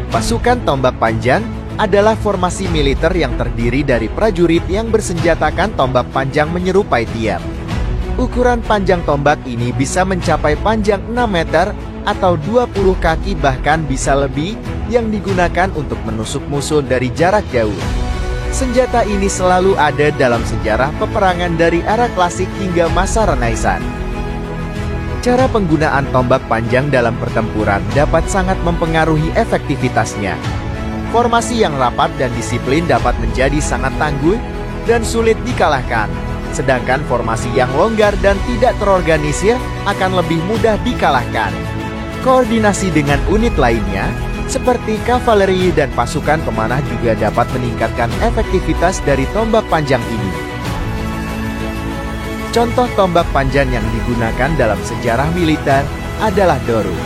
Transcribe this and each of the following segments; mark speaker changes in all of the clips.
Speaker 1: Pasukan tombak panjang adalah formasi militer yang terdiri dari prajurit yang bersenjatakan tombak panjang menyerupai tiang. Ukuran panjang tombak ini bisa mencapai panjang 6 meter atau 20 kaki, bahkan bisa lebih, yang digunakan untuk menusuk musuh dari jarak jauh. Senjata ini selalu ada dalam sejarah peperangan dari era klasik hingga masa Renaissance. Cara penggunaan tombak panjang dalam pertempuran dapat sangat mempengaruhi efektivitasnya. Formasi yang rapat dan disiplin dapat menjadi sangat tangguh dan sulit dikalahkan. Sedangkan formasi yang longgar dan tidak terorganisir akan lebih mudah dikalahkan. Koordinasi dengan unit lainnya, seperti kavaleri dan pasukan pemanah, juga dapat meningkatkan efektivitas dari tombak panjang ini. Contoh tombak panjang yang digunakan dalam sejarah militer adalah doru.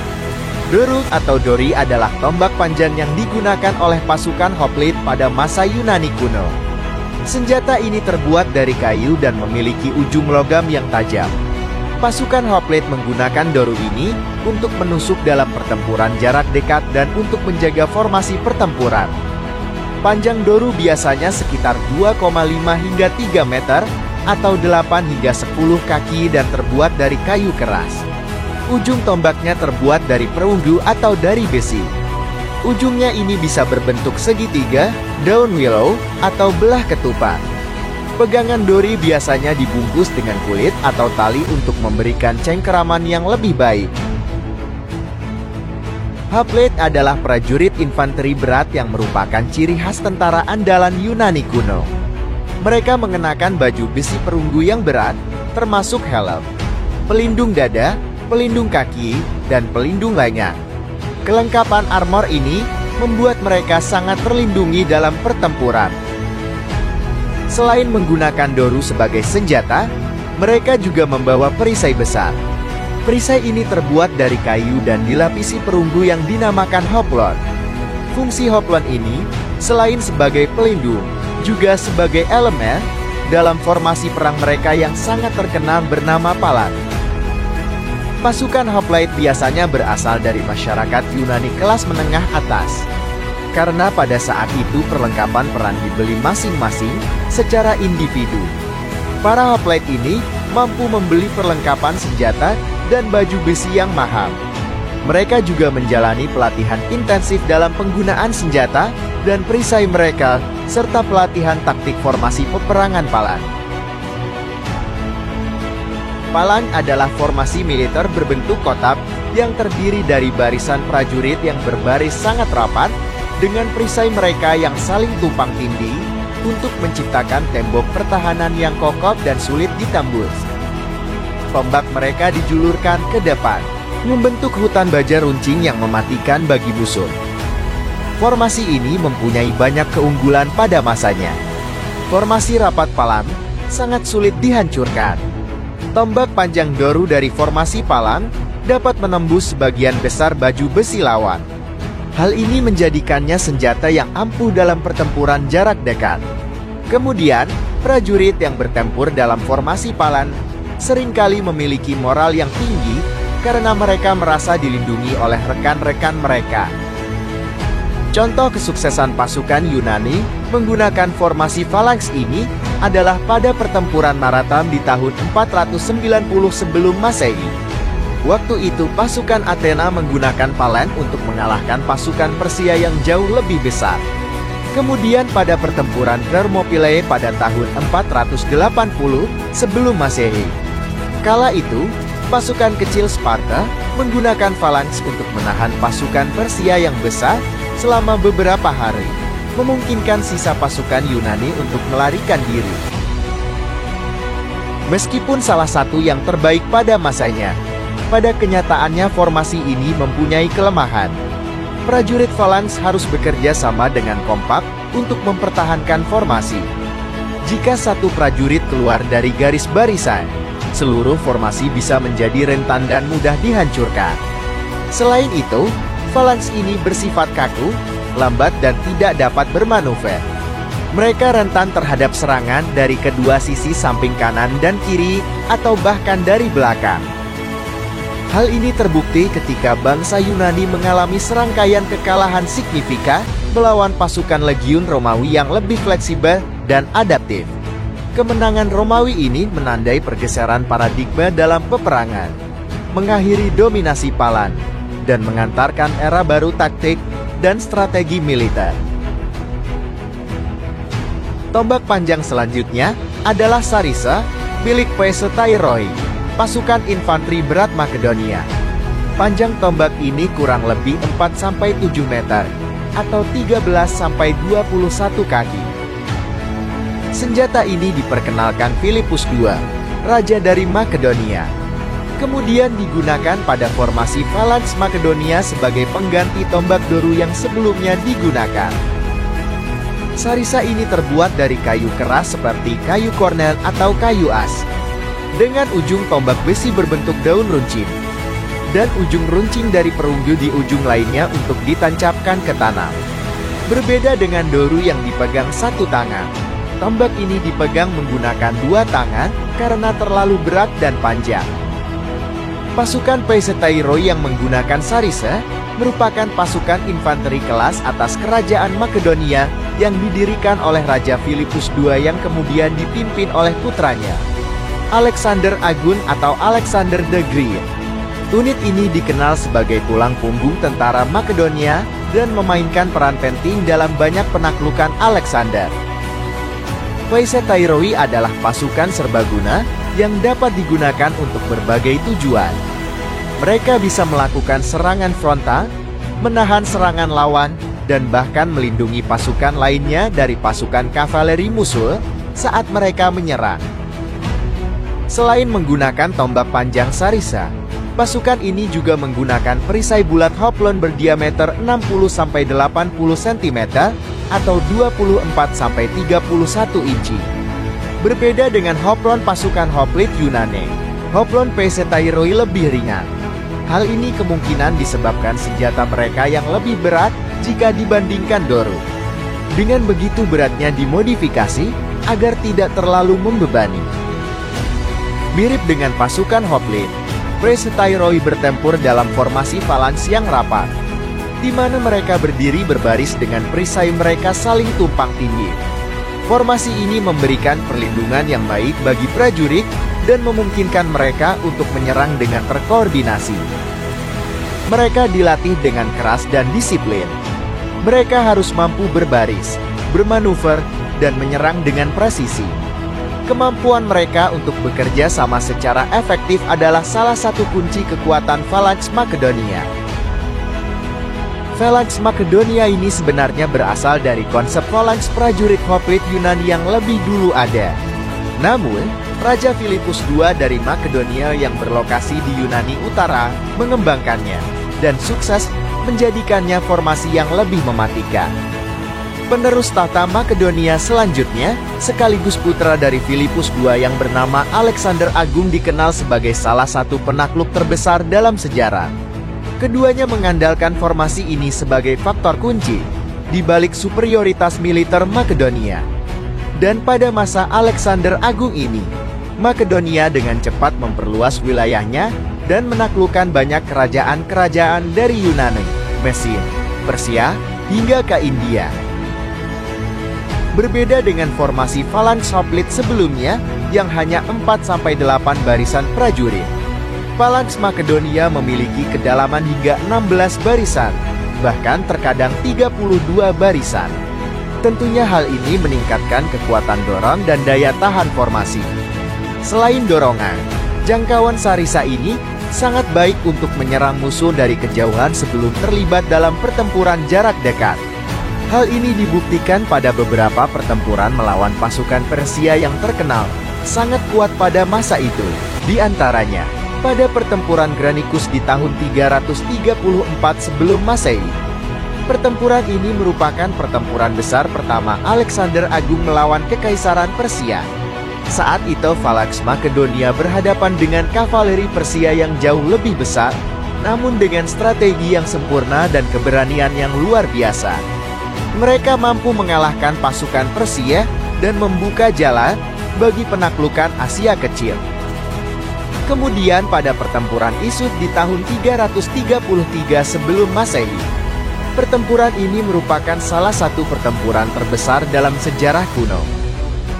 Speaker 1: Doru atau dori adalah tombak panjang yang digunakan oleh pasukan hoplite pada masa Yunani kuno. Senjata ini terbuat dari kayu dan memiliki ujung logam yang tajam. Pasukan hoplite menggunakan doru ini untuk menusuk dalam pertempuran jarak dekat dan untuk menjaga formasi pertempuran. Panjang doru biasanya sekitar 2,5 hingga 3 meter atau 8 hingga 10 kaki dan terbuat dari kayu keras. Ujung tombaknya terbuat dari perunggu atau dari besi. Ujungnya ini bisa berbentuk segitiga, daun willow, atau belah ketupat. Pegangan dori biasanya dibungkus dengan kulit atau tali untuk memberikan cengkeraman yang lebih baik. Hoplite adalah prajurit infanteri berat yang merupakan ciri khas tentara andalan Yunani kuno. Mereka mengenakan baju besi perunggu yang berat, termasuk helm, pelindung dada, pelindung kaki, dan pelindung lengan. Kelengkapan armor ini membuat mereka sangat terlindungi dalam pertempuran. Selain menggunakan doru sebagai senjata, mereka juga membawa perisai besar. Perisai ini terbuat dari kayu dan dilapisi perunggu yang dinamakan hoplon. Fungsi hoplon ini, selain sebagai pelindung, juga sebagai elemen dalam formasi perang mereka yang sangat terkenal bernama palang. Pasukan hoplite biasanya berasal dari masyarakat Yunani kelas menengah atas. Karena pada saat itu perlengkapan perang dibeli masing-masing secara individu. Para hoplite ini mampu membeli perlengkapan senjata dan baju besi yang mahal. Mereka juga menjalani pelatihan intensif dalam penggunaan senjata dan perisai mereka, serta pelatihan taktik formasi peperangan palang. Palang adalah formasi militer berbentuk kotak yang terdiri dari barisan prajurit yang berbaris sangat rapat dengan perisai mereka yang saling tumpang tindih untuk menciptakan tembok pertahanan yang kokoh dan sulit ditembus. Tombak mereka dijulurkan ke depan, membentuk hutan baja runcing yang mematikan bagi musuh. Formasi ini mempunyai banyak keunggulan pada masanya. Formasi rapat palang sangat sulit dihancurkan. Tombak panjang doru dari formasi palang dapat menembus sebagian besar baju besi lawan. Hal ini menjadikannya senjata yang ampuh dalam pertempuran jarak dekat. Kemudian, prajurit yang bertempur dalam formasi palang seringkali memiliki moral yang tinggi karena mereka merasa dilindungi oleh rekan-rekan mereka. Contoh kesuksesan pasukan Yunani menggunakan formasi falanks ini adalah pada pertempuran Marathon di tahun 490 sebelum Masehi. Waktu itu pasukan Athena menggunakan palen untuk mengalahkan pasukan Persia yang jauh lebih besar. Kemudian pada pertempuran Thermopylae pada tahun 480 sebelum Masehi. Kala itu, pasukan kecil Sparta menggunakan falanks untuk menahan pasukan Persia yang besar selama beberapa hari, memungkinkan sisa pasukan Yunani untuk melarikan diri. Meskipun salah satu yang terbaik pada masanya, pada kenyataannya formasi ini mempunyai kelemahan. Prajurit falanks harus bekerja sama dengan kompak untuk mempertahankan formasi. Jika satu prajurit keluar dari garis barisan, seluruh formasi bisa menjadi rentan dan mudah dihancurkan. Selain itu, falanks ini bersifat kaku, lambat dan tidak dapat bermanuver. Mereka rentan terhadap serangan dari kedua sisi samping kanan dan kiri atau bahkan dari belakang. Hal ini terbukti ketika bangsa Yunani mengalami serangkaian kekalahan signifikan melawan pasukan legiun Romawi yang lebih fleksibel dan adaptif. Kemenangan Romawi ini menandai pergeseran paradigma dalam peperangan, mengakhiri dominasi Palan, dan mengantarkan era baru taktik dan strategi militer. Tombak panjang selanjutnya adalah Sarissa, milik Peisetairoi, pasukan infanteri berat Makedonia. Panjang tombak ini kurang lebih 4-7 meter, atau 13-21 kaki. Senjata ini diperkenalkan Filipus II, raja dari Makedonia. Kemudian digunakan pada formasi Phalanx Makedonia sebagai pengganti tombak Doru yang sebelumnya digunakan. Sarissa ini terbuat dari kayu keras seperti kayu kornel atau kayu as, dengan ujung tombak besi berbentuk daun runcing, dan ujung runcing dari perunggu di ujung lainnya untuk ditancapkan ke tanah. Berbeda dengan Doru yang dipegang satu tangan, tombak ini dipegang menggunakan dua tangan karena terlalu berat dan panjang. Pasukan Peisetairoi yang menggunakan Sarissa merupakan pasukan infanteri kelas atas kerajaan Makedonia yang didirikan oleh Raja Filipus II yang kemudian dipimpin oleh putranya, Alexander Agung atau Alexander the Great. Unit ini dikenal sebagai tulang punggung tentara Makedonia dan memainkan peran penting dalam banyak penaklukan Alexander. Peisetairoi adalah pasukan serbaguna yang dapat digunakan untuk berbagai tujuan. Mereka bisa melakukan serangan frontal, menahan serangan lawan, dan bahkan melindungi pasukan lainnya dari pasukan kavaleri musuh saat mereka menyerang. Selain menggunakan tombak panjang Sarissa, pasukan ini juga menggunakan perisai bulat Hoplon berdiameter 60-80 cm atau 24-31 inci. Berbeda dengan Hoplon pasukan hoplite Yunani, Hoplon Peisetairoi lebih ringan. Hal ini kemungkinan disebabkan senjata mereka yang lebih berat jika dibandingkan Doru. Dengan begitu beratnya dimodifikasi agar tidak terlalu membebani. Mirip dengan pasukan hoplite, Peisetairoi bertempur dalam formasi phalanx yang rapat, di mana mereka berdiri berbaris dengan perisai mereka saling tumpang tindih. Formasi ini memberikan perlindungan yang baik bagi prajurit dan memungkinkan mereka untuk menyerang dengan terkoordinasi. Mereka dilatih dengan keras dan disiplin. Mereka harus mampu berbaris, bermanuver, dan menyerang dengan presisi. Kemampuan mereka untuk bekerja sama secara efektif adalah salah satu kunci kekuatan Phalanx Makedonia. Phalanx Makedonia ini sebenarnya berasal dari konsep phalanx prajurit hoplite Yunani yang lebih dulu ada. Namun, Raja Filipus II dari Makedonia yang berlokasi di Yunani Utara mengembangkannya dan sukses menjadikannya formasi yang lebih mematikan. Penerus tahta Makedonia selanjutnya, sekaligus putra dari Filipus II yang bernama Alexander Agung, dikenal sebagai salah satu penakluk terbesar dalam sejarah. Keduanya mengandalkan formasi ini sebagai faktor kunci di balik superioritas militer Makedonia. Dan pada masa Alexander Agung ini, Makedonia dengan cepat memperluas wilayahnya dan menaklukkan banyak kerajaan-kerajaan dari Yunani, Mesir, Persia, hingga ke India. Berbeda dengan formasi phalanx hoplite sebelumnya yang hanya 4-8 barisan prajurit, Phalanx Makedonia memiliki kedalaman hingga 16 barisan, bahkan terkadang 32 barisan. Tentunya hal ini meningkatkan kekuatan dorong dan daya tahan formasi. Selain dorongan, jangkauan Sarissa ini sangat baik untuk menyerang musuh dari kejauhan sebelum terlibat dalam pertempuran jarak dekat. Hal ini dibuktikan pada beberapa pertempuran melawan pasukan Persia yang terkenal sangat kuat pada masa itu. Di antaranya, pada pertempuran Granicus di tahun 334 sebelum Masehi. Pertempuran ini merupakan pertempuran besar pertama Alexander Agung melawan Kekaisaran Persia. Saat itu Phalanx Makedonia berhadapan dengan kavaleri Persia yang jauh lebih besar, namun dengan strategi yang sempurna dan keberanian yang luar biasa. Mereka mampu mengalahkan pasukan Persia dan membuka jalan bagi penaklukan Asia Kecil. Kemudian pada pertempuran Isud di tahun 333 sebelum Masehi. Pertempuran ini merupakan salah satu pertempuran terbesar dalam sejarah kuno.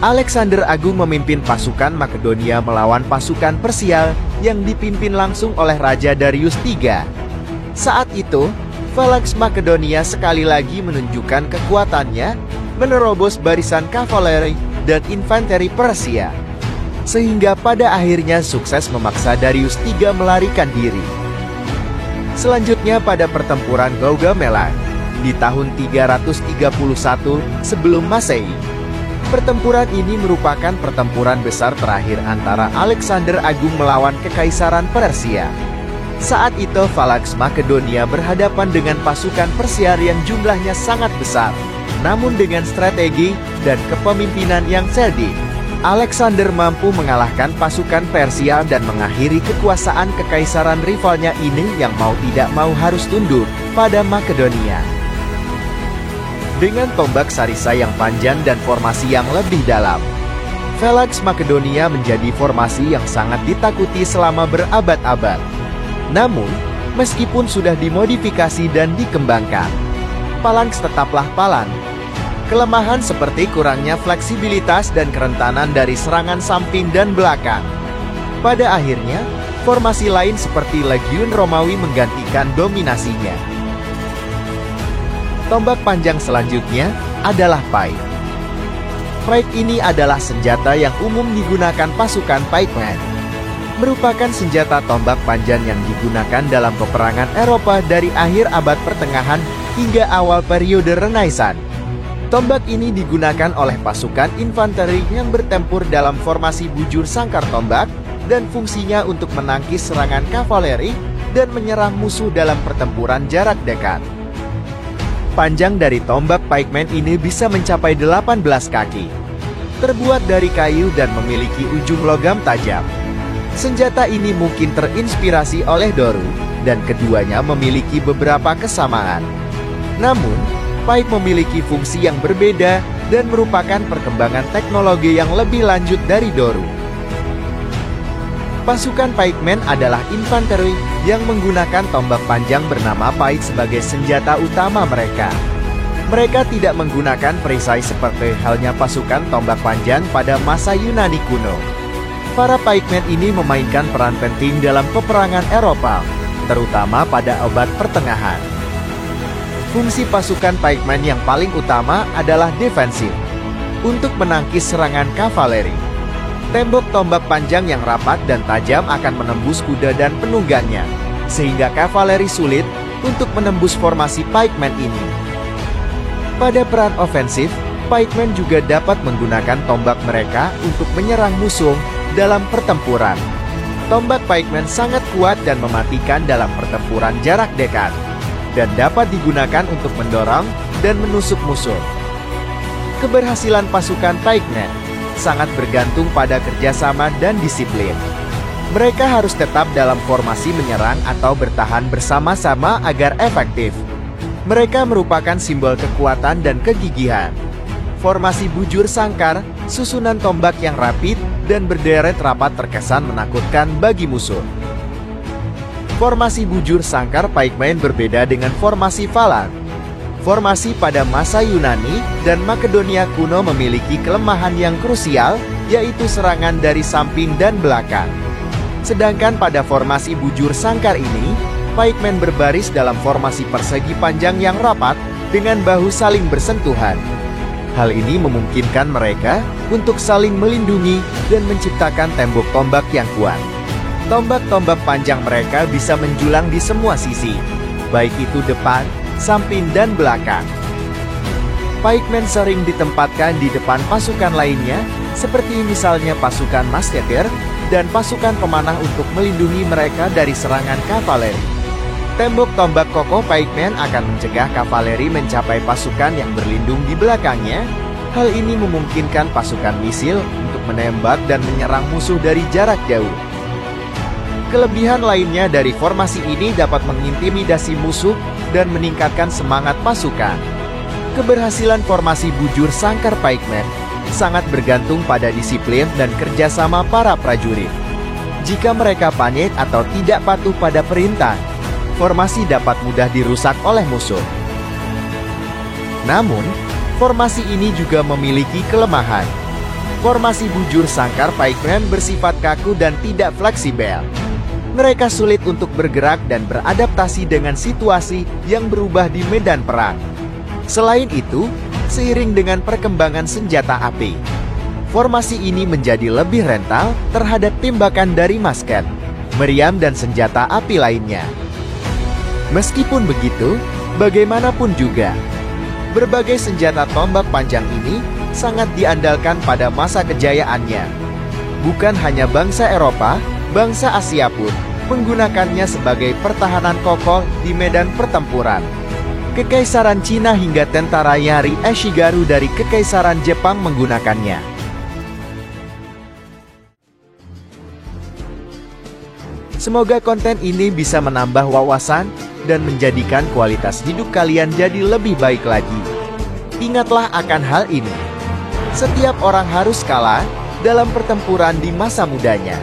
Speaker 1: Alexander Agung memimpin pasukan Makedonia melawan pasukan Persia yang dipimpin langsung oleh Raja Darius III. Saat itu, Phalanx Makedonia sekali lagi menunjukkan kekuatannya, menerobos barisan kavaleri dan infanteri Persia, sehingga pada akhirnya sukses memaksa Darius III melarikan diri. Selanjutnya pada pertempuran Gaugamela di tahun 331 sebelum Masehi. Pertempuran ini merupakan pertempuran besar terakhir antara Alexander Agung melawan Kekaisaran Persia. Saat itu Phalanx Makedonia berhadapan dengan pasukan Persia yang jumlahnya sangat besar. Namun dengan strategi dan kepemimpinan yang cerdik, Alexander mampu mengalahkan pasukan Persia dan mengakhiri kekuasaan kekaisaran rivalnya ini yang mau tidak mau harus tunduk pada Makedonia. Dengan tombak sarisa yang panjang dan formasi yang lebih dalam, Phalanx Makedonia menjadi formasi yang sangat ditakuti selama berabad-abad. Namun, meskipun sudah dimodifikasi dan dikembangkan, Phalanx tetaplah Phalanx. Kelemahan seperti kurangnya fleksibilitas dan kerentanan dari serangan samping dan belakang. Pada akhirnya, formasi lain seperti Legiun Romawi menggantikan dominasinya. Tombak panjang selanjutnya adalah pike. Pike ini adalah senjata yang umum digunakan pasukan pikeman. Merupakan senjata tombak panjang yang digunakan dalam peperangan Eropa dari akhir abad pertengahan hingga awal periode Renaissance. Tombak ini digunakan oleh pasukan infanteri yang bertempur dalam formasi bujur sangkar tombak dan fungsinya untuk menangkis serangan kavaleri dan menyerang musuh dalam pertempuran jarak dekat. Panjang dari tombak pikeman ini bisa mencapai 18 kaki. Terbuat dari kayu dan memiliki ujung logam tajam. Senjata ini mungkin terinspirasi oleh Doru, dan keduanya memiliki beberapa kesamaan. Namun, pike memiliki fungsi yang berbeda dan merupakan perkembangan teknologi yang lebih lanjut dari Doru. Pasukan pikeman adalah infanteri yang menggunakan tombak panjang bernama pike sebagai senjata utama mereka. Mereka tidak menggunakan perisai seperti halnya pasukan tombak panjang pada masa Yunani kuno. Para pikeman ini memainkan peran penting dalam peperangan Eropa, terutama pada abad pertengahan. Fungsi pasukan pikeman yang paling utama adalah defensif, untuk menangkis serangan kavaleri. Tembok tombak panjang yang rapat dan tajam akan menembus kuda dan penunggangnya, sehingga kavaleri sulit untuk menembus formasi pikeman ini. Pada peran ofensif, pikeman juga dapat menggunakan tombak mereka untuk menyerang musuh dalam pertempuran. Tombak pikeman sangat kuat dan mematikan dalam pertempuran jarak dekat, dan dapat digunakan untuk mendorong dan menusuk musuh. Keberhasilan pasukan pikeman sangat bergantung pada kerjasama dan disiplin. Mereka harus tetap dalam formasi menyerang atau bertahan bersama-sama agar efektif. Mereka merupakan simbol kekuatan dan kegigihan. Formasi bujur sangkar, susunan tombak yang rapid dan berderet rapat terkesan menakutkan bagi musuh. Formasi bujur sangkar pikeman berbeda dengan formasi Phalanx. Formasi pada masa Yunani dan Makedonia kuno memiliki kelemahan yang krusial, yaitu serangan dari samping dan belakang. Sedangkan pada formasi bujur sangkar ini, pikeman berbaris dalam formasi persegi panjang yang rapat dengan bahu saling bersentuhan. Hal ini memungkinkan mereka untuk saling melindungi dan menciptakan tembok tombak yang kuat. Tombak-tombak panjang mereka bisa menjulang di semua sisi, baik itu depan, samping, dan belakang. Pikeman sering ditempatkan di depan pasukan lainnya, seperti misalnya pasukan masketir dan pasukan pemanah untuk melindungi mereka dari serangan kavaleri. Tembok tombak kokoh pikeman akan mencegah kavaleri mencapai pasukan yang berlindung di belakangnya. Hal ini memungkinkan pasukan misil untuk menembak dan menyerang musuh dari jarak jauh. Kelebihan lainnya dari formasi ini dapat mengintimidasi musuh dan meningkatkan semangat pasukan. Keberhasilan formasi bujur sangkar pikeman sangat bergantung pada disiplin dan kerjasama para prajurit. Jika mereka panik atau tidak patuh pada perintah, formasi dapat mudah dirusak oleh musuh. Namun, formasi ini juga memiliki kelemahan. Formasi bujur sangkar pikemen bersifat kaku dan tidak fleksibel. Mereka sulit untuk bergerak dan beradaptasi dengan situasi yang berubah di medan perang. Selain itu, seiring dengan perkembangan senjata api, formasi ini menjadi lebih rentan terhadap tembakan dari musket, meriam dan senjata api lainnya. Meskipun begitu, bagaimanapun juga, berbagai senjata tombak panjang ini sangat diandalkan pada masa kejayaannya. Bukan hanya bangsa Eropa, bangsa Asia pun menggunakannya sebagai pertahanan kokoh di medan pertempuran. Kekaisaran Cina hingga tentara Yari Eshigaru dari Kekaisaran Jepang menggunakannya. Semoga konten ini bisa menambah wawasan dan menjadikan kualitas hidup kalian jadi lebih baik lagi. Ingatlah akan hal ini. Setiap orang harus kalah dalam pertempuran di masa mudanya,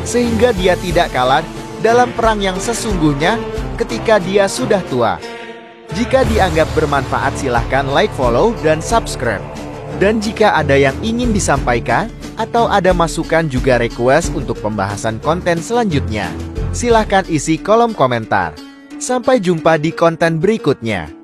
Speaker 1: sehingga dia tidak kalah dalam perang yang sesungguhnya ketika dia sudah tua. Jika dianggap bermanfaat silahkan like, follow, dan subscribe. Dan jika ada yang ingin disampaikan, atau ada masukan juga request untuk pembahasan konten selanjutnya, silahkan isi kolom komentar. Sampai jumpa di konten berikutnya.